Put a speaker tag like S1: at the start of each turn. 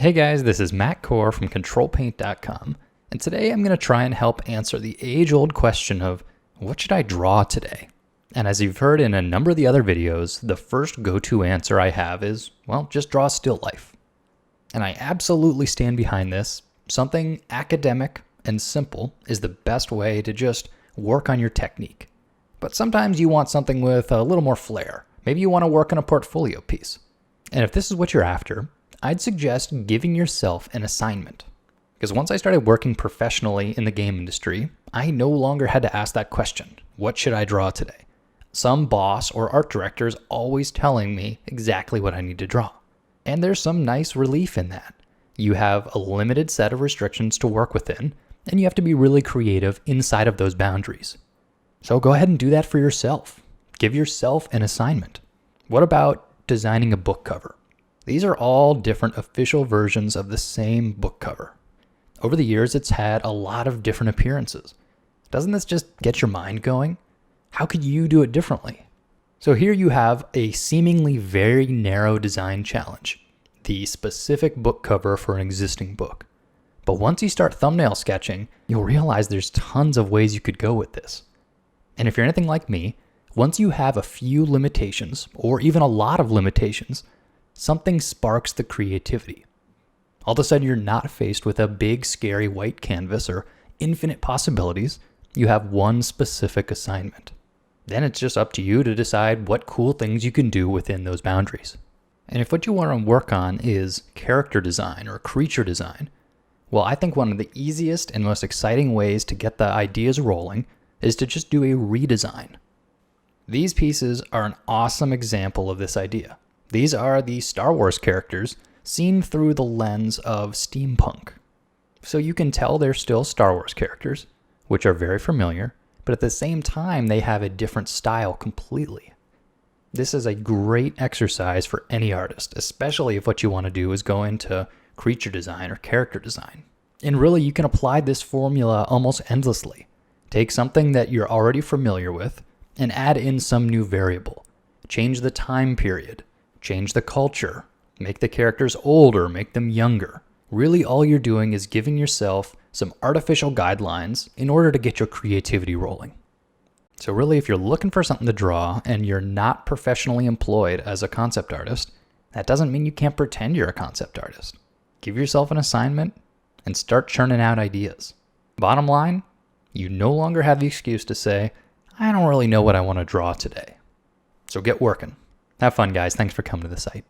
S1: Hey guys, this is Matt Core from ctrl+paint.com, and today I'm going to try and help answer the age-old question of, what should I draw today? And as you've heard in a number of the other videos, the first go-to answer I have is, well, just draw a still life. And I absolutely stand behind this. Something academic and simple is the best way to just work on your technique. But sometimes you want something with a little more flair. Maybe you want to work on a portfolio piece. And if this is what you're after, I'd suggest giving yourself an assignment. Because once I started working professionally in the game industry, I no longer had to ask that question, what should I draw today? Some boss or art director is always telling me exactly what I need to draw. And there's some nice relief in that. You have a limited set of restrictions to work within, and you have to be really creative inside of those boundaries. So go ahead and do that for yourself. Give yourself an assignment. What about designing a book cover? These are all different official versions of the same book cover. Over the years, it's had a lot of different appearances. Doesn't this just get your mind going? How could you do it differently? So here you have a seemingly very narrow design challenge, the specific book cover for an existing book. But once you start thumbnail sketching, you'll realize there's tons of ways you could go with this. And if you're anything like me, once you have a few limitations, or even a lot of limitations, something sparks the creativity. All of a sudden, you're not faced with a big, scary white canvas or infinite possibilities. You have one specific assignment. Then it's just up to you to decide what cool things you can do within those boundaries. And if what you want to work on is character design or creature design, well, I think one of the easiest and most exciting ways to get the ideas rolling is to just do a redesign. These pieces are an awesome example of this idea. These are the Star Wars characters seen through the lens of steampunk. So you can tell they're still Star Wars characters, which are very familiar, but at the same time, they have a different style completely. This is a great exercise for any artist, especially if what you want to do is go into creature design or character design. And really, you can apply this formula almost endlessly. Take something that you're already familiar with and add in some new variable. Change the time period. Change the culture, make the characters older, make them younger. Really all you're doing is giving yourself some artificial guidelines in order to get your creativity rolling. So really if you're looking for something to draw and you're not professionally employed as a concept artist, that doesn't mean you can't pretend you're a concept artist. Give yourself an assignment and start churning out ideas. Bottom line, you no longer have the excuse to say, I don't really know what I want to draw today. So get working. Have fun, guys. Thanks for coming to the site.